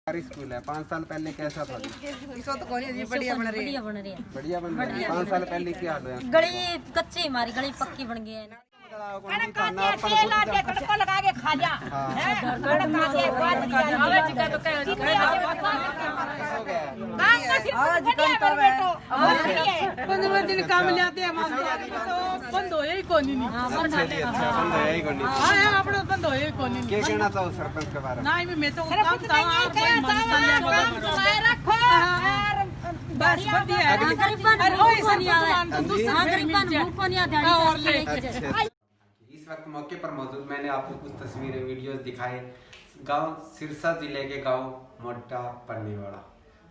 School है। 5 साल पहले कैसा था? बढ़िया बन रही है। बढ़िया बन रही है। 5 साल पहले क्या हाल है? गली कच्ची, हमारी गली पक्की बन गई है। लगा के खा जा। पंद्रह दिन काम लेते हैं बंद हो यही कोनी नहीं। अपने बंद हो यही कोनी नहीं। क्या कहना चाहो सरपंच के बारे में? नहीं मैं तो काम बस बढ़िया है। इस वक्त मौके पर मौजूद मैंने आपको कुछ तस्वीरें वीडियोस दिखाए गांव सिरसा जिले के गांव मोटा पन्नीवाड़ा,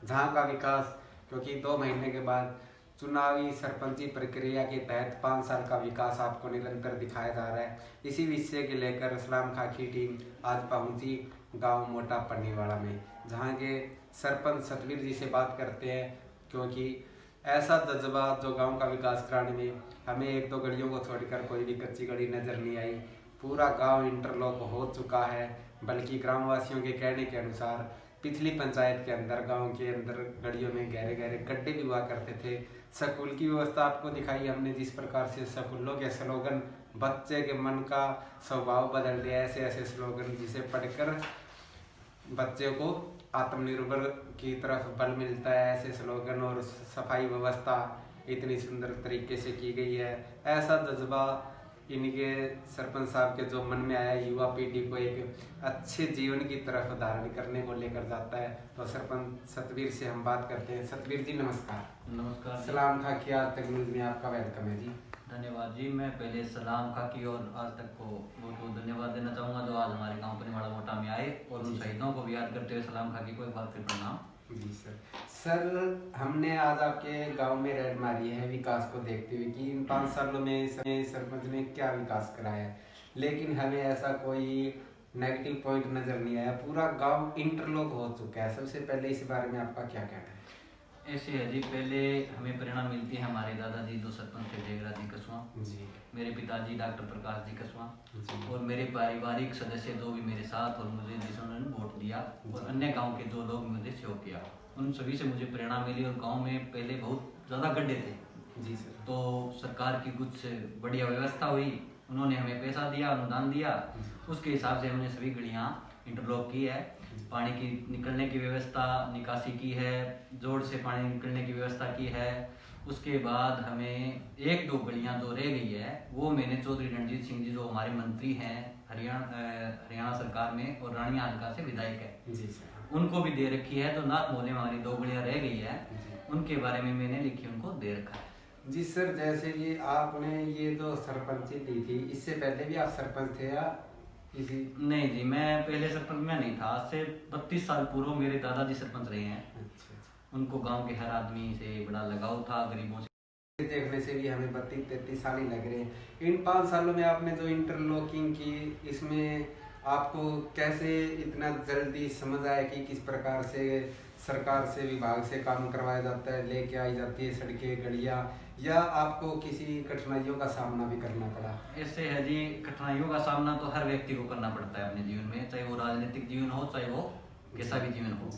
जहां का विकास क्योंकि 2 महीने के बाद चुनावी सरपंची प्रक्रिया के तहत 5 साल का विकास आपको निरंतर दिखाया जा रहा है। इसी विषय के लेकर इस्लाम खां की टीम आज पहुंची गांव मोटा पन्नीवाड़ा में, जहां के सरपंच सतवीर जी से बात करते हैं, क्योंकि ऐसा जज्बा जो गांव का विकास कराने में हमें 1-2 गलियों को छोड़कर कोई भी कच्ची गली नजर नहीं आई। पूरा गांव इंटरलॉक हो चुका है, बल्कि ग्रामवासियों के कहने के अनुसार पिछली पंचायत के अंदर गांव के अंदर गलियों में गहरे गहरे गड्ढे भी हुआ करते थे। स्कूल की व्यवस्था आपको दिखाई हमने, जिस प्रकार से स्कूलों के स्लोगन बच्चे के मन का स्वभाव बदल दिया। ऐसे ऐसे स्लोगन जिसे पढ़कर बच्चे को आत्मनिर्भर की तरफ बल मिलता है, ऐसे स्लोगन और सफाई व्यवस्था इतनी सुंदर तरीके से की गई है। ऐसा जज्बा इनके सरपंच साहब के जो मन में आया, युवा पीढ़ी को एक अच्छे जीवन की तरफ धारण करने को लेकर जाता है। तो सरपंच सतवीर से हम बात करते हैं। सतवीर जी नमस्कार। नमस्कार। सलाम खां की आज तक न्यूज में आपका वेलकम है जी। धन्यवाद जी। मैं पहले सलाम खां की और आज तक को बहुत बहुत धन्यवाद देना चाहूँगा जो आज हमारे गांव पन्नीवाड़ा मोटा में आए, और उन शहीदों को भी याद करते हुए सलाम खां की को एक बार फिर प्रणाम। जी सर, हमने आज आपके गांव में रेड मारी है विकास को देखते हुए कि इन 5 सालों में सरपंच ने क्या विकास कराया है, लेकिन हमें ऐसा कोई नेगेटिव पॉइंट नजर नहीं आया। पूरा गांव इंटरलॉक हो चुका है। सबसे पहले इस बारे में आपका क्या कहना है? ऐसे है जी, पहले हमें प्रेरणा मिलती है हमारे दादाजी जो सरपंच थे देवराज जी कसवा जी, मेरे पिताजी डॉक्टर प्रकाश जी कसवा और मेरे पारिवारिक सदस्य जो भी मेरे साथ और मुझे जिन्होंने वोट दिया और अन्य गांव के जो लोग मुझे सहयोग किया, उन सभी से मुझे प्रेरणा मिली। और गांव में पहले बहुत ज़्यादा गड्ढे थे जी सर, तो सरकार की कुछ बढ़िया व्यवस्था हुई, उन्होंने हमें पैसा दिया, अनुदान दिया, उसके हिसाब से हमने सभी गलियाँ इंटरलॉक की है। पानी की निकलने की व्यवस्था, निकासी की है, जोड़ से पानी निकलने की व्यवस्था की है। उसके बाद हमें 1-2 गलियां जो रह गई है वो मैंने चौधरी रणजीत सिंह जी जो हमारे मंत्री हैं हरियाणा सरकार में और रानिया हल्का से विधायक है जी सर, उनको भी दे रखी है। तो नाथ मोहल्ले में हमारी 2 गलियां रह गई है, उनके बारे में मैंने लिखी, उनको दे रखा है जी सर। जैसे ये आपने ये जो सरपंची दी थी, इससे पहले भी आप सरपंच थे या किसी? नहीं जी, मैं पहले सरपंच में नहीं था। आज से 32 साल पूर्व मेरे दादाजी सरपंच रहे हैं। उनको गांव के हर आदमी से बड़ा लगाव था, गरीबों से। देखने से भी हमें 32-33 साल ही लग रहे हैं। इन 5 सालों में आपने जो इंटरलॉकिंग की, इसमें आपको कैसे इतना जल्दी समझ आया कि किस प्रकार से सरकार से विभाग से काम करवाया जाता है, लेके आई जाती है सड़कें गलियां, या आपको किसी कठिनाइयों का सामना भी करना पड़ा? ऐसे है जी, कठिनाइयों का सामना तो हर व्यक्ति को करना पड़ता है अपने जीवन में, चाहे वो राजनीतिक जीवन हो चाहे वो कैसा भी जीवन हो,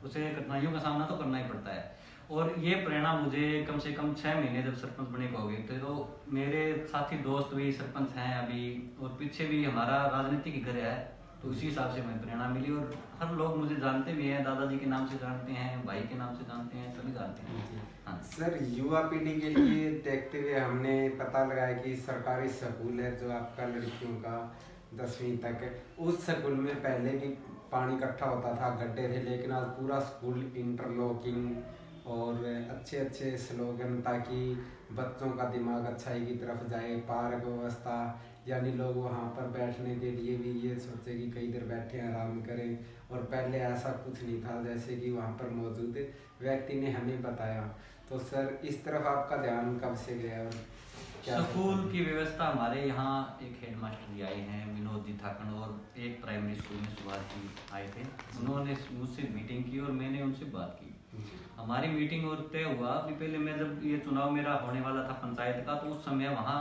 उसे कठिनाइयों का सामना तो करना ही पड़ता है। और ये प्रेरणा मुझे कम से कम 6 महीने जब सरपंच बने को हो गए थे, तो मेरे साथी दोस्त भी सरपंच हैं अभी, और पीछे भी हमारा राजनीतिक घर है, तो उसी हिसाब से मुझे प्रेरणा मिली। और हर लोग मुझे जानते भी हैं, दादाजी के नाम से जानते हैं, भाई के नाम से जानते हैं, सभी जानते हैं। हाँ सर, युवा पीढ़ी के लिए देखते हुए हमने पता लगाया कि सरकारी स्कूल है जो आपका लड़कियों का 10वीं तक है, उस स्कूल में पहले भी पानी इकट्ठा होता था, गड्ढे थे, लेकिन आज पूरा स्कूल इंटरलॉकिंग और अच्छे अच्छे स्लोगन ताकि बच्चों का दिमाग अच्छाई की तरफ जाए, पार्क व्यवस्था, यानी लोग वहाँ पर बैठने के लिए भी ये सोचे कि कई देर बैठे आराम करें, और पहले ऐसा कुछ नहीं था जैसे कि वहाँ पर मौजूद व्यक्ति ने हमें बताया। तो सर इस तरफ आपका ध्यान कब से गया और क्या स्कूल की व्यवस्था हमारे यहाँ एक हेडमास्टर जी आए हैं विनोद जी ठाकन, और एक प्राइमरी स्कूल में सुभाष जी आए थे। उन्होंने मुझसे मीटिंग की और मैंने उनसे बात की। हमारी मीटिंग और तय हुआ कि पहले मैं जब ये चुनाव मेरा होने वाला था पंचायत का, तो उस समय वहाँ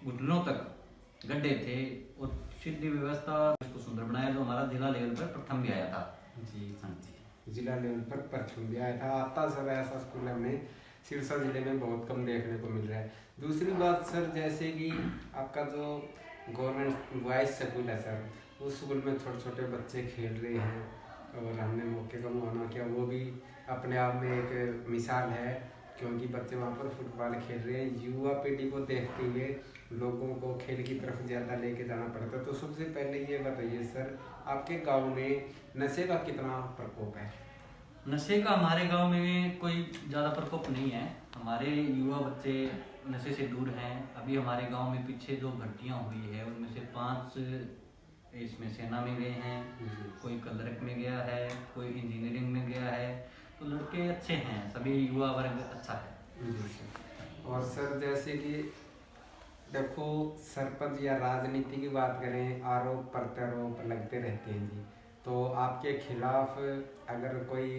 घुटनों तक गड्ढे थे और सीधी व्यवस्था उसको सुंदर बनाया, जो हमारा जिला लेवल पर प्रथम भी आया था। जी हाँ जी, जिला लेवल पर प्रथम भी आया था। आता सर ऐसा स्कूल हमने सिरसा जिले में बहुत कम देखने को मिल रहा है। दूसरी बात सर, जैसे कि आपका जो गवर्नमेंट बॉयज स्कूल है सर, उस स्कूल में छोटे छोटे बच्चे खेल रहे हैं और हमने मौके का मुआयना किया, वो भी अपने आप में एक मिसाल है, क्योंकि बच्चे वहाँ पर फुटबॉल खेल रहे हैं। युवा पीढ़ी को देखते हुए लोगों को खेल की तरफ ज़्यादा लेके जाना पड़ता है। तो सबसे पहले ये बताइए सर, आपके गांव में नशे का कितना प्रकोप है? नशे का हमारे गांव में कोई ज़्यादा प्रकोप नहीं है। हमारे युवा बच्चे नशे से दूर हैं। अभी हमारे गांव में पीछे जो भर्तियां हुई है उनमें से 5 इसमें सेना में गए हैं, कोई कलरक में गया है, कोई इंजीनियरिंग में गया है। तो लड़के अच्छे हैं, सभी युवा वर्ग अच्छा है। और सर जैसे कि देखो, सरपंच या राजनीति की बात करें, आरोप प्रत्यारोप लगते रहते हैं जी। तो आपके खिलाफ अगर कोई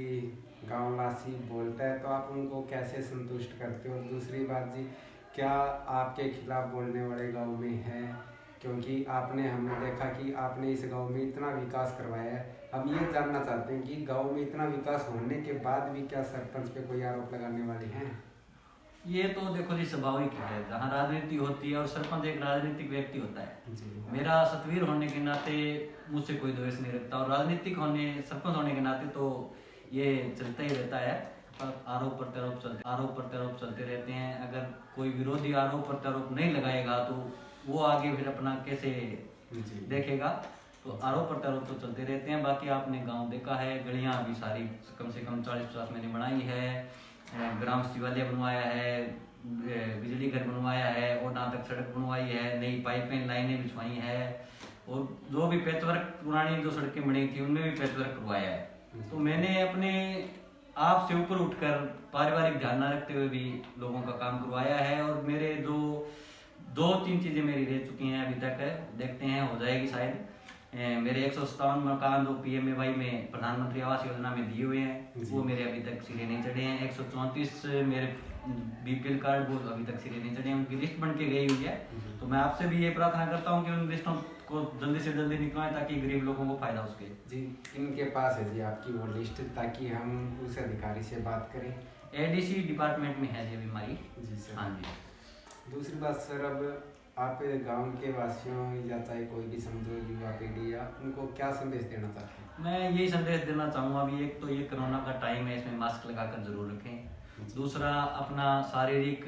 गांववासी बोलता है तो आप उनको कैसे संतुष्ट करते हो? और दूसरी बात जी, क्या आपके खिलाफ बोलने वाले गांव में है? क्योंकि हमने देखा कि आपने इस गांव में इतना विकास करवाया है। हम ये जानना चाहते हैं कि गांव में इतना विकास होने के बाद भी क्या सरपंच पे कोई आरोप लगाने वाले हैं? ये तो देखो जी, स्वाभाविक है। जहाँ राजनीति होती है और सरपंच एक राजनीतिक व्यक्ति होता है। मेरा सतवीर होने के नाते मुझसे कोई द्वेष नहीं रखता, और राजनीतिक सरपंच होने के नाते तो ये चलता ही रहता है। आरोप प्रत्यारोप चलते रहते हैं। अगर कोई विरोधी आरोप प्रत्यारोप नहीं लगाएगा तो वो आगे फिर अपना कैसे देखेगा? तो आरोप प्रत्यारोप तो चलते रहते हैं। बाकी आपने गांव देखा है, गलियां भी सारी कम से कम 40-50 मैंने बनाई है, ग्राम शिवालय बनवाया है, बिजली घर बनवाया है, और ना तक सड़क बनवाई है, नई पाइपें लाइनें बिछवाई है, और जो भी पैचवर्क पुरानी जो सड़कें बनी थी उनमें भी पैचवर्क करवाया है। तो मैंने अपने आप से ऊपर उठकर पारिवारिक ध्यान न रखते हुए भी लोगों का काम करवाया है। और मेरे 2-3 चीजें मेरी रह चुकी हैं अभी तक, देखते हैं हो जाएगी शायद। मेरे 157 मकान जो PMAY में प्रधानमंत्री आवास योजना में दिए हुए हैं, वो मेरे अभी तक सिरे नहीं चढ़े हैं। 134 मेरे BPL कार्ड वो अभी तक सिरे नहीं चढ़े हैं, उनकी लिस्ट बन के गई हुई है। तो मैं आपसे भी ये प्रार्थना करता हूँ कि उन लिस्टों को जल्दी से जल्दी निकलवाएं, ताकि गरीब लोगों को फायदा हो सके। जी, इनके पास है जी आपकी वो लिस्ट, ताकि हम उस अधिकारी से बात करें। ADC डिपार्टमेंट में है जी अभी हमारी। जी सर। हाँ जी। दूसरी बात सर, अब आप गांव के वासियों या चाहे कोई भी समझो युवा पीढ़ी, या उनको क्या संदेश देना चाहते हैं? मैं यही संदेश देना चाहूँगा, अभी एक तो ये कोरोना का टाइम है, इसमें मास्क लगाकर जरूर रखें। दूसरा, अपना शारीरिक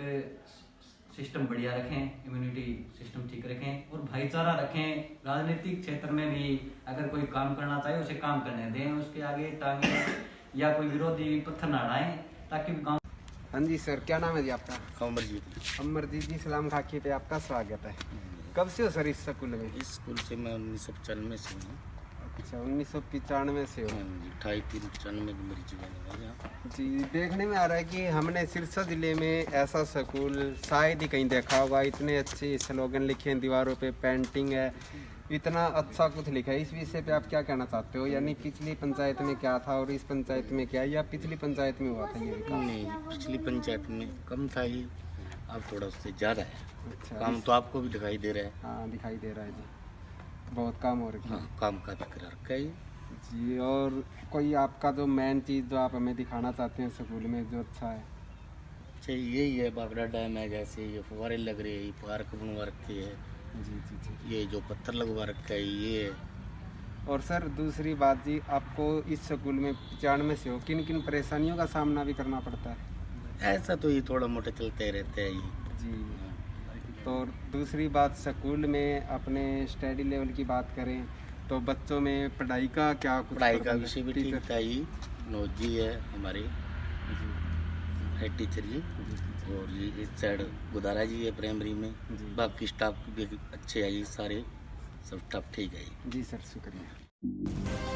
सिस्टम बढ़िया रखें, इम्यूनिटी सिस्टम ठीक रखें, और भाईचारा रखें। राजनीतिक क्षेत्र में भी अगर कोई काम करना चाहे उसे काम करने दें, उसके आगे टांगे या कोई विरोधी पत्थर न हटाएं, ताकि गाँव। हाँ जी सर, क्या नाम है जी आपका? अमरजीत जी, सलाम खाकी पे आपका स्वागत है। कब से हो सर इस स्कूल में? इस स्कूल से मैं 1995 से हूँ। अच्छा, 1995 से हो? 28-93 की मेरी जीवन है यहाँ। जी, देखने में आ रहा है कि हमने सिरसा जिले में ऐसा स्कूल शायद ही कहीं देखा होगा। इतने अच्छे स्लोगन लिखे हैं, दीवारों पे पेंटिंग है, इतना अच्छा कुछ लिखा है। इस विषय पे आप क्या कहना चाहते हो? यानी पिछली पंचायत में क्या था और इस पंचायत में क्या, या पिछली पंचायत में हुआ था ये विकास? नहीं, पिछली पंचायत में कम था ये, अब थोड़ा उससे ज़्यादा है। अच्छा, काम तो आपको भी दिखाई दे रहा है। हाँ, दिखाई दे रहा है जी, बहुत काम हो रखा है। हाँ, काम का दिख रखा है जी। और कोई आपका जो मेन चीज़ जो आप हमें दिखाना चाहते हैं स्कूल में जो अच्छा है? अच्छा, यही है, बागड़ा डैम है, जैसे ये फुवारे लग रहे हैं, ये पार्क बनवा रखे है, जी जी जी। ये जो पत्थर लगवा रखा है ये है। और सर दूसरी बात जी, आपको इस स्कूल में 95 से हो, किन किन परेशानियों का सामना भी करना पड़ता है? ऐसा तो ये थोड़ा मोटा चलता ही रहता है ये जी। तो दूसरी बात, स्कूल में अपने स्टडी लेवल की बात करें तो बच्चों में पढ़ाई का क्या कुछ? पढ़ाई का विषय भी ठीक था। ये नोज जी है हमारे हेड टीचर जी, और ये इस साइड गुदारा जी है प्राइमरी में। बाकी स्टाफ भी अच्छे है, ये सारे सब स्टाफ ठीक है। जी सर, शुक्रिया। है।